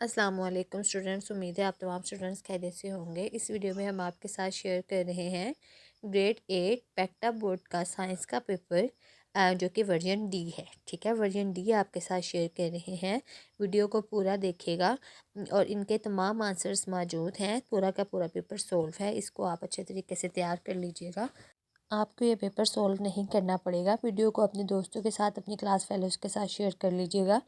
अस्सलाम वालेकुम स्टूडेंट्स। उम्मीद है आप तमाम स्टूडेंट्स खैरियत से होंगे। इस वीडियो में हम आपके साथ शेयर कर रहे हैं ग्रेड 8 पैक्टा बोर्ड का साइंस का पेपर जो कि वर्जन डी है। ठीक है, वर्जन डी आपके साथ शेयर कर रहे हैं। वीडियो को पूरा देखिएगा और इनके तमाम आंसर्स मौजूद हैं। पूरा का पूरा पेपर सोल्व है, इसको आप अच्छे तरीके से तैयार कर लीजिएगा। आपको ये पेपर सोल्व नहीं करना पड़ेगा। वीडियो को अपने दोस्तों के साथ, अपनी क्लास फेलोज़ के साथ शेयर कर लीजिएगा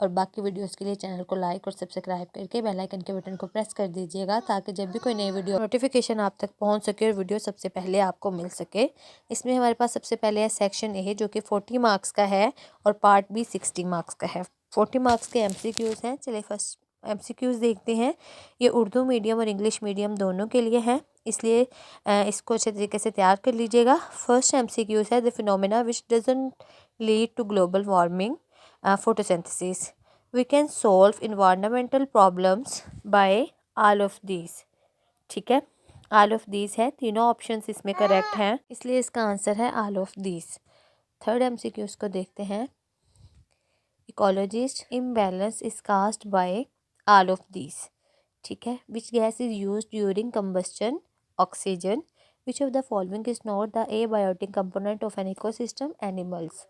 और बाकी वीडियोस के लिए चैनल को लाइक और सब्सक्राइब करके बेल आइकन के बटन को प्रेस कर दीजिएगा ताकि जब भी कोई नई वीडियो नोटिफिकेशन आप तक पहुंच सके और वीडियो सबसे पहले आपको मिल सके। इसमें हमारे पास सबसे पहले है सेक्शन ए जो कि 40 मार्क्स का है और पार्ट बी 60 मार्क्स का है। 40 मार्क्स के MCQs हैं। चलिए फर्स्ट MCQs देखते हैं। ये उर्दू मीडियम और इंग्लिश मीडियम दोनों के लिए हैं, इसलिए इसको अच्छे तरीके से तैयार कर लीजिएगा। फर्स्ट MCQs है the phenomena which doesn't lead to global warming photosynthesis. We can solve environmental problems by all of these. ठीक है, ऑल ऑफ दीज है, तीनों ऑप्शंस इसमें करेक्ट हैं, इसलिए इसका आंसर है all of these. Third MCQs को देखते हैं। Ecologist imbalance is caused by all of these. ठीक है, which gas is use during combustion? Oxygen. Which of the following is not the abiotic component of an ecosystem? Animals.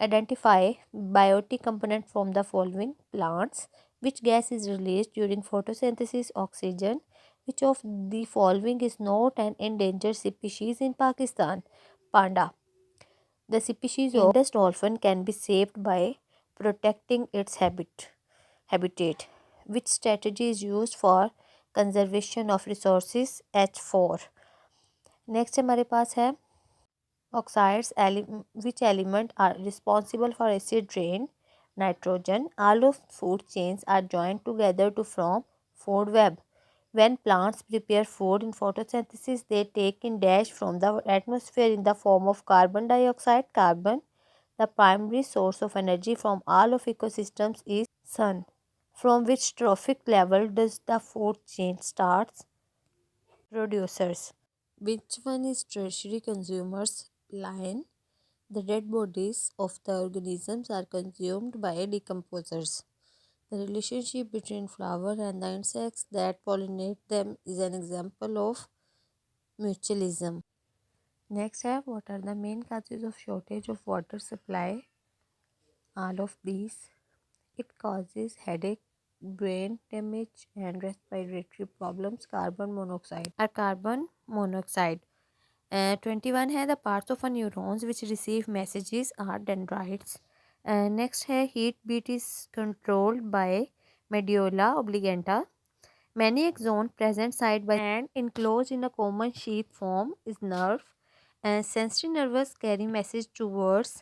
Identify biotic component from the following? Plants. Which gas is release during photosynthesis? Oxygen. Which of the following is not an endangered species in Pakistan? Panda. The species of Indus dolphin can be saved by protecting its habitat. Which strategy is used for conservation of resources? H4. Next हमारे पास है oxides. Which element are responsible for acid rain? Nitrogen. All of food chains are joined together to form food web. When plants prepare food in photosynthesis, they take in dash from the atmosphere in the form of carbon dioxide. Carbon. The primary source of energy from all of ecosystems is sun. From which trophic level does the food chain starts? Producers. Which one is tertiary consumers? Lion. The dead bodies of the organisms are consumed by decomposers. The relationship between flower and the insects that pollinate them is an example of mutualism. Next है, what are the main causes of shortage of water supply? All of these. It causes headache, brain damage and respiratory problems. Carbon monoxide or carbon monoxide. 21 है, the parts of a neurons which receive messages are dendrites. Next है, heat beat is controlled by medulla oblongata. Many axons present side by and enclosed in a common sheath form is nerve. Sensory nerves carry message towards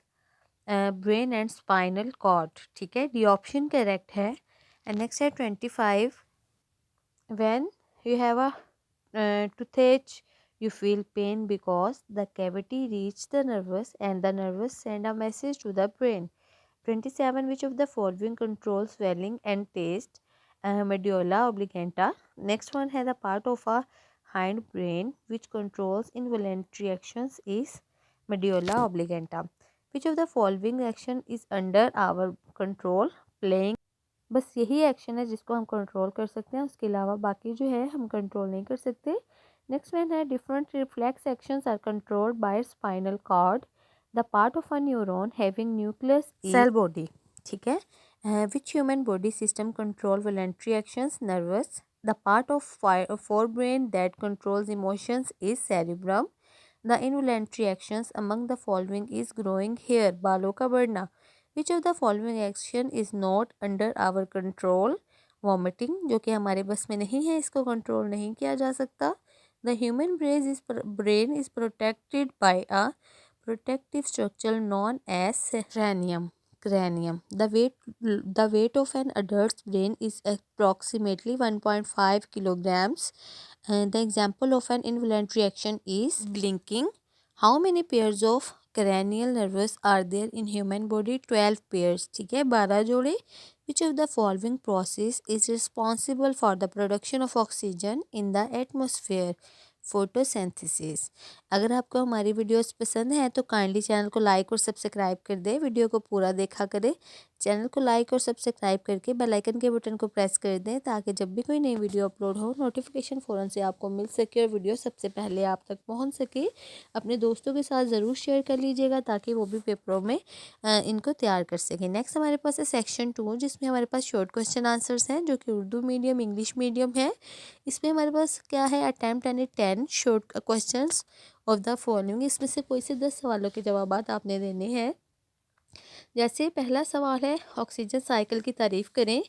brain and spinal cord. ठीक है, D option correct है। And next है 25 when you have a toothache you feel pain because the cavity reach the nervous and the nervous send a message to the brain. 27 which of the following controls swelling and taste? Medulla oblongata. Next one has a part of a hind brain which controls involuntary actions is medulla oblongata. Which of the following action is under our control? Playing. बस यही action है जिसको हम control कर सकते हैं, उसके अलावा बाकी जो है हम कंट्रोल नहीं कर सकते। नेक्स्ट वन है different reflex actions are controlled by spinal cord. The part of a neuron having nucleus cell body. ठीक है, which human body system control voluntary actions? Nervous. The part of forebrain that controls emotions is cerebrum. The involuntary actions among the following is growing hair, बालों का बढ़ना. Which of the following action is not under our control? Vomiting, जो कि हमारे बस में नहीं है, इसको कंट्रोल नहीं किया जा सकता. The human brain is protected by a protective structure known as cranium. The weight of an adult's brain is approximately 1.5 kilograms. The example of an involuntary action is blinking. How many pairs of cranial nerves are there in human body? 12 pairs. ठीक है, 12 जोड़े. Which of the following process is responsible for the production of oxygen in the atmosphere? Photosynthesis. अगर आपको हमारी videos पसंद है तो kindly channel को लाइक और सब्सक्राइब कर दे, वीडियो को पूरा देखा करें चैनल को लाइक और सब्सक्राइब करके बेल आइकन के बटन को प्रेस कर दें ताकि जब भी कोई नई वीडियो अपलोड हो नोटिफिकेशन फ़ौरन से आपको मिल सके और वीडियो सबसे पहले आप तक पहुंच सके। अपने दोस्तों के साथ ज़रूर शेयर कर लीजिएगा ताकि वो भी पेपरों में इनको तैयार कर सकें। नेक्स्ट हमारे पास है सेक्शन 2, जिसमें हमारे पास शॉर्ट क्वेश्चन आंसर्स हैं जो कि उर्दू मीडियम इंग्लिश मीडियम है। इसमें हमारे पास क्या है, attempt any 10 short question of the following. इसमें से कोई से 10 सवालों के जवाब आपने देने हैं। जैसे पहला सवाल है, ऑक्सीजन साइकिल की तारीफ करें।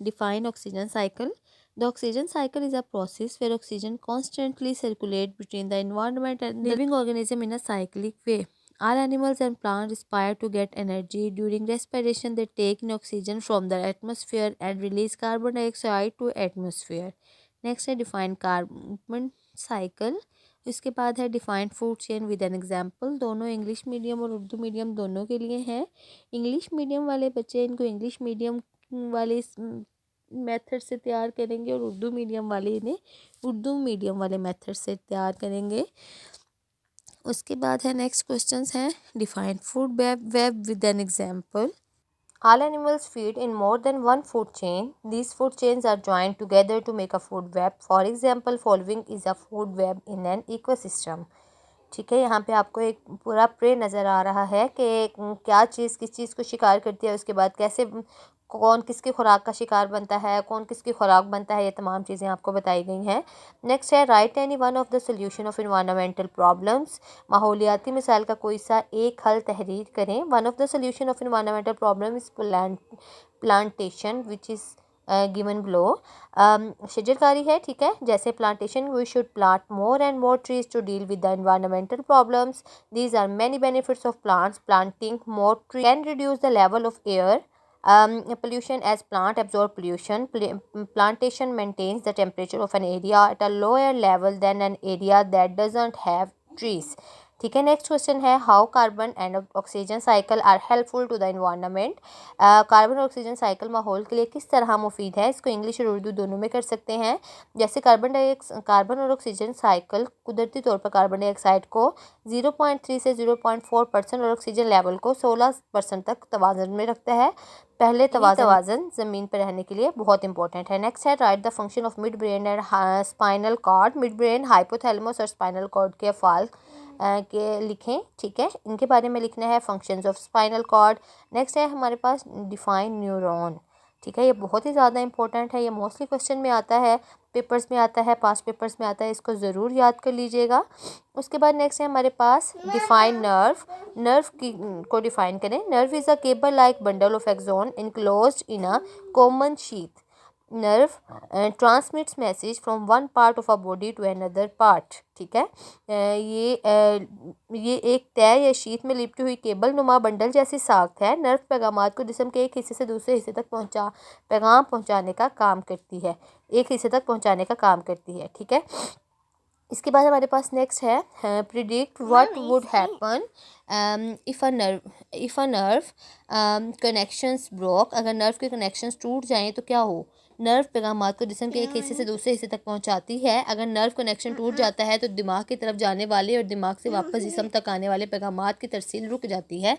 Define oxygen cycle. The oxygen cycle is a process where oxygen constantly circulate between the environment and living organism in a cyclic way. All animals and plants aspire to get energy. During respiration, they take in oxygen from the atmosphere and release carbon dioxide to atmosphere. Next है define carbon cycle. इसके बाद है defined food chain with an example. दोनों English medium और Urdu medium दोनों के लिए हैं। इंग्लिश मीडियम वाले बच्चे इनको इंग्लिश मीडियम वाले मेथड से तैयार करेंगे और उर्दू मीडियम वाले इन्हें उर्दू मीडियम वाले मेथड से तैयार करेंगे। उसके बाद है नेक्स्ट क्वेश्चन है define food web with an example. All animals feed in more than one food chain. These food chains are joined together to make a food web. For example, following is a food web in an ecosystem. ठीक है, यहाँ पे आपको एक पूरा pray नज़र आ रहा है कि क्या चीज़ किस चीज़ को शिकार करती है, उसके बाद कैसे कौन किसकी खुराक का शिकार बनता है, कौन किसकी खुराक बनता है, ये तमाम चीज़ें आपको बताई गई हैं। नेक्स्ट है write any one of the solution of environmental problems. माहौलियाती मिसाइल का कोई सा एक हल तहरीर करें। One of the solution of environmental problem is plantation which is given below. शजरकारी है, ठीक है, जैसे plantation we should plant more and more trees to deal with the environmental problems. These are many benefits of plants. Planting more tree can reduce the level of air pollution as plant absorb pollution. Plantation maintains the temperature of an area at a lower level than an area that doesn't have trees. ठीक है, next question है how carbon and oxygen cycle are helpful to the environment. Carbon और oxygen cycle माहौल के लिए किस तरह मुफीद है। इसको इंग्लिश और उर्दू दोनों में कर सकते हैं। जैसे कार्बन और ऑक्सीजन साइकिल कुदरती तौर पर कार्बन डाइऑक्साइड को 0.3 से 0.4% और ऑक्सीजन लेवल को 16% तक तवाज़न में रखता है। पहले तवाज़न ज़मीन पर रहने के लिए बहुत इंपॉर्टेंट है। नेक्स्ट है write the function of mid brain and spinal cord. Mid brain, hypothalamus और स्पाइनल कॉर्ड के अफ़ाल के लिखें, ठीक है, इनके बारे में लिखना है, functions of spinal cord. Next है हमारे पास डिफाइन न्यूरॉन, ठीक है, ये बहुत ही ज़्यादा इंपॉर्टेंट है, ये मोस्टली क्वेश्चन में आता है, पेपर्स में आता है, पास पेपर्स में आता है, इसको ज़रूर याद कर लीजिएगा। उसके बाद नेक्स्ट है हमारे पास डिफाइन नर्व। नर्व को डिफाइन करें। Nerve is a cable like bundle of axon enclosed in a common sheath. Nerve transmits message from one part of a body to another part, ठीक है। ये एक तय या शीत में लिपटी हुई केबल नुमा बंडल जैसी साख्त है। नर्व पैगामात को जिस्म के एक हिस्से से दूसरे हिस्से तक पैगाम पहुंचाने का काम करती है, एक हिस्से तक पहुंचाने का काम करती है, ठीक है। इसके बाद हमारे पास नेक्स्ट है predict what would happen if a nerve connections broke. अगर नर्व के कनेक्शंस टूट जाएं तो क्या हो। नर्व पैगामात को जिस्म के एक हिस्से से दूसरे हिस्से तक पहुंचाती है। अगर नर्व कनेक्शन टूट जाता है तो दिमाग की तरफ जाने वाले और दिमाग से वापस जिस्म तक आने वाले पैगामात की तरसील रुक जाती है,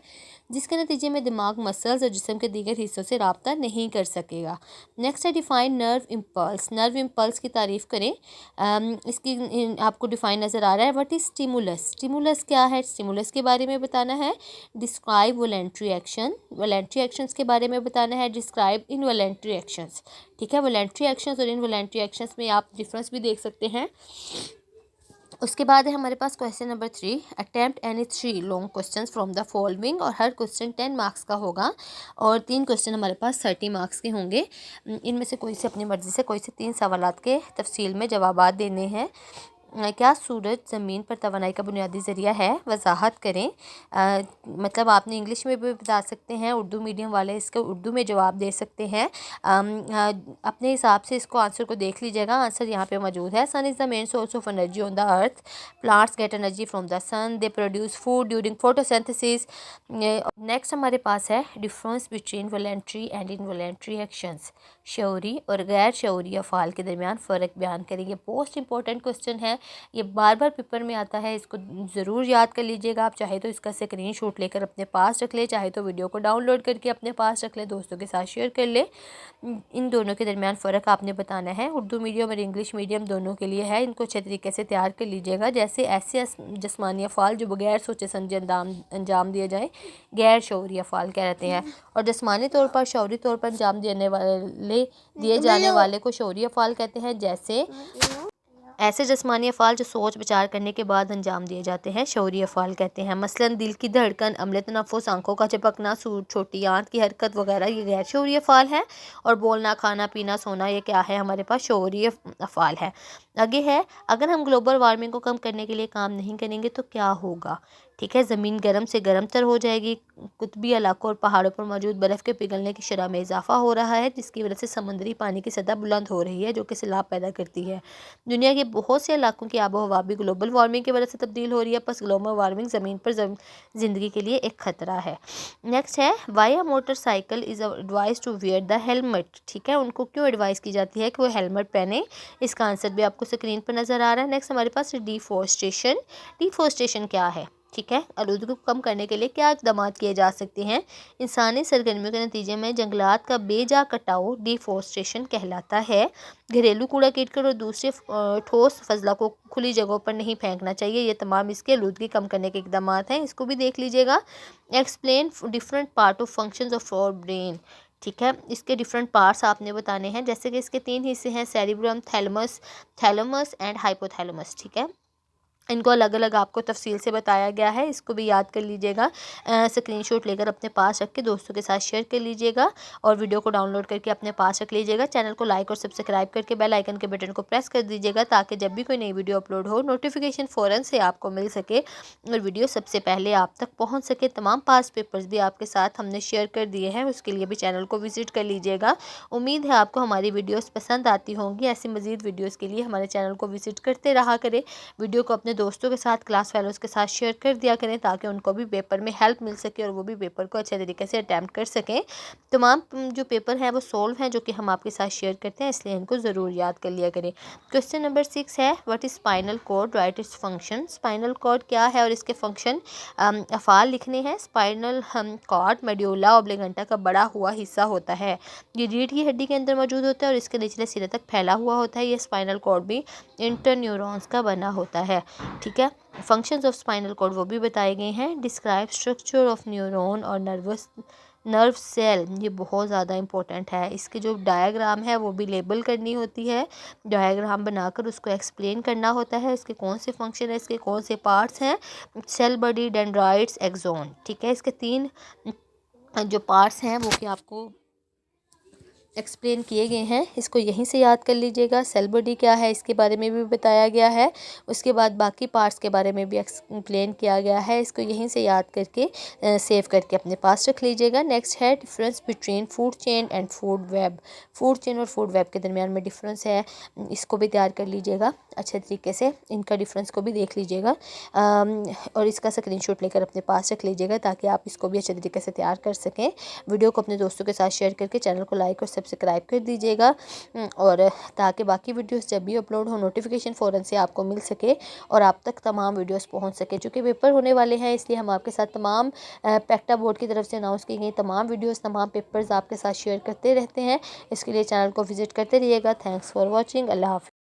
जिसके नतीजे में दिमाग मसल्स और जिस्म के दीगर हिस्सों से रब्ता नहीं कर सकेगा। नेक्स्ट है define nerve impulse. Nerve impulse की तारीफ करें। इसकी आपको डिफाइन नज़र आ रहा है। What is stimulus. स्टिमुलस क्या है, स्टिमुलस के बारे में बताना है। Describe voluntary action. Voluntary actions के बारे में बताना है। डिस्क्राइब इनवॉलेंट्री एक्शंस, ठीक है। वॉलेंट्री एक्शंस और इनवॉलेंट्री एक्शंस में आप डिफरेंस भी देख सकते हैं। उसके बाद है हमारे पास question number 3, attempt any 3 long questions from the following. और हर क्वेश्चन 10 मार्क्स का होगा और 3 क्वेश्चन हमारे पास 30 मार्क्स के होंगे। इनमें से कोई से अपनी मर्ज़ी से कोई से 3 सवालात के तफसील में जवाबात देने हैं। क्या सूरज ज़मीन पर तवानाई का बुनियादी ज़रिया है, वजाहत करें। मतलब आपने इंग्लिश में भी बता सकते हैं, उर्दू मीडियम वाले इसके उर्दू में जवाब दे सकते हैं। अपने हिसाब से इसको आंसर को देख लीजिएगा। आंसर यहाँ पे मौजूद है। Sun is the main source of energy on the earth. Plants get energy from the sun. They produce food during photosynthesis. Next हमारे पास है difference between voluntary and involuntary actions. शऊरी और गैर शऊरी अफ़ाल के दरमियान फ़र्क बयान करेंगे। मोस्ट इंपॉर्टेंट क्वेश्चन है। ये बार बार पेपर में आता है, इसको ज़रूर याद कर लीजिएगा। आप चाहे तो इसका स्क्रीनशॉट लेकर अपने पास रख ले, चाहे तो वीडियो को डाउनलोड करके अपने पास रख ले, दोस्तों के साथ शेयर कर ले। इन दोनों के दरमियान फ़र्क आपने बताना है। उर्दू मीडियम और इंग्लिश मीडियम दोनों के लिए है। इनको अच्छे तरीके से तैयार कर लीजिएगा। जैसे ऐसे जिस्मानी अफ़ाल जो बगैर सोचे समझे अंजाम दिए जाए, गैर शौरी अफ़ाल कहते हैं, और जिस्मानी तौर पर शौरी तौर पर अंजाम दिए जाने वाले को शौरी अफ़ाल कहते हैं। जैसे ऐसे जिस्मानी अफ़ाल जो सोच विचार करने के बाद अंजाम दिए जाते हैं, शौरी अफ़ाल कहते हैं। मसलन दिल की धड़कन, अम्ल तनफ़ुस, आंखों का झपकना, छोटी आंत की हरकत वगैरह, ये गैर शौरी अफ़ाल है। और बोलना, खाना पीना, सोना, ये क्या है, हमारे पास शौरी अफ़ाल है। आगे है, अगर हम ग्लोबल वार्मिंग को कम करने के लिए काम नहीं करेंगे तो क्या होगा। ठीक है, ज़मीन गर्म से गर्म तर हो जाएगी। कुतबी इलाकों और पहाड़ों पर मौजूद बर्फ़ के पिघलने की शरह में इजाफा हो रहा है, जिसकी वजह से समुद्री पानी की सतह बुलंद हो रही है, जो कि सैलाब पैदा करती है। दुनिया के बहुत से इलाकों की आबो हवा भी ग्लोबल वार्मिंग की वजह से तब्दील हो रही है। बस ग्लोबल वार्मिंग ज़मीन पर ज़िंदगी के लिए एक ख़तरा है। नेक्स्ट है, why a motorcycle is advise to wear the helmet. ठीक है, उनको क्यों एडवाइस की जाती है कि वो हेलमेट पहने। इसका आंसर भी आपको स्क्रीन पर नज़र आ रहा है। नेक्स्ट हमारे पास डिफॉरेस्टेशन। डिफॉरेस्टेशन क्या है। ठीक है, आलूदगी को कम करने के लिए क्या इक़दाम किए जा सकते हैं। इंसानी सरगर्मियों के नतीजे में जंगलात का बेजा कटाव डिफॉरेस्टेशन कहलाता है। घरेलू कूड़ा कीटकर और दूसरे ठोस फजला को खुली जगहों पर नहीं फेंकना चाहिए। ये तमाम इसके आलूदगी कम करने के इक़दाम हैं, इसको भी देख लीजिएगा। Explain different part of functions of our brain. ठीक है, इसके डिफरेंट पार्ट्स आपने बताने हैं। जैसे कि इसके 3 हिस्से हैं, सेरिब्रम, थैलेमस एंड हाइपोथैलेमस। ठीक है, इनको अलग अलग आपको तफसील से बताया गया है, इसको भी याद कर लीजिएगा। स्क्रीनशॉट लेकर अपने पास रख के दोस्तों के साथ शेयर कर लीजिएगा, और वीडियो को डाउनलोड करके अपने पास रख लीजिएगा। चैनल को लाइक और सब्सक्राइब करके बेल आइकन के बटन को प्रेस कर दीजिएगा, ताकि जब भी कोई नई वीडियो अपलोड हो नोटिफिकेशन फ़ौरन से आपको मिल सके और वीडियो सबसे पहले आप तक पहुँच सके। तमाम पास पेपर्स भी आपके साथ हमने शेयर कर दिए हैं, उसके लिए भी चैनल को विज़िट कर लीजिएगा। उम्मीद है आपको हमारी वीडियोज़ पसंद आती होंगी। ऐसी मज़ीद वीडियोज़ के लिए हमारे चैनल को विज़िट करते रहा करें। वीडियो को अपने दोस्तों के साथ, क्लास फेलोज़ के साथ शेयर कर दिया करें, ताकि उनको भी पेपर में हेल्प मिल सके और वो भी पेपर को अच्छे तरीके से अटैम्प्ट कर सकें। तमाम जो पेपर हैं वो सोल्व हैं, जो कि हम आपके साथ शेयर करते हैं, इसलिए इनको ज़रूर याद कर लिया करें। क्वेश्चन नंबर 6 है, what is spinal cord, write its function. Spinal cord क्या है और इसके फंक्शन अफ़ाल लिखने हैं। स्पाइनल कॉर्ड मेड्यूला ऑब्लिंगेटा का बड़ा हुआ हिस्सा होता है। ये रीढ़ की हड्डी के अंदर मौजूद होता है और इसके निचले सिरे तक फैला हुआ होता है। ये स्पाइनल कॉर्ड भी इंटरन्यूरॉन्स का बना होता है। ठीक है, फंक्शंस ऑफ स्पाइनल कॉर्ड वो भी बताए गए हैं। डिस्क्राइब स्ट्रक्चर ऑफ न्यूरॉन और नर्व सेल, ये बहुत ज़्यादा इंपॉर्टेंट है। इसकी जो डायग्राम है वो भी लेबल करनी होती है, डायग्राम बनाकर उसको एक्सप्लेन करना होता है। इसके कौन से फंक्शन है, इसके कौन से पार्ट्स हैं। Cell body, dendrites, axon. ठीक है, इसके 3 जो पार्ट्स हैं वो कि आपको एक्सप्लेन किए गए हैं, इसको यहीं से याद कर लीजिएगा। सेल बॉडी क्या है इसके बारे में भी बताया गया है। उसके बाद बाकी पार्ट्स के बारे में भी एक्सप्लेन किया गया है, इसको यहीं से याद करके सेव करके अपने पास रख लीजिएगा। नेक्स्ट है, difference between food chain and food web. Food chain और फूड वेब के दरमियान में डिफरेंस है, इसको भी तैयार कर लीजिएगा अच्छे तरीके से। इनका डिफरेंस को भी देख लीजिएगा और इसका स्क्रीनशॉट लेकर अपने पास रख लीजिएगा, ताकि आप इसको भी अच्छे तरीके से तैयार कर सकें। वीडियो को अपने दोस्तों के साथ शेयर करके चैनल को लाइक और सब्सक्राइब कर दीजिएगा, और ताकि बाकी वीडियोस जब भी अपलोड हो नोटिफिकेशन फ़ौरन से आपको मिल सके और आप तक तमाम वीडियोस पहुंच सके। चूँकि पेपर होने वाले हैं, इसलिए हम आपके साथ तमाम पैक्टा बोर्ड की तरफ से अनाउंस की गई तमाम वीडियोस, तमाम पेपर्स आपके साथ शेयर करते रहते हैं। इसके लिए चैनल को विज़िट करते रहिएगा। Thanks for watching. अल्लाह हाफ़िज़।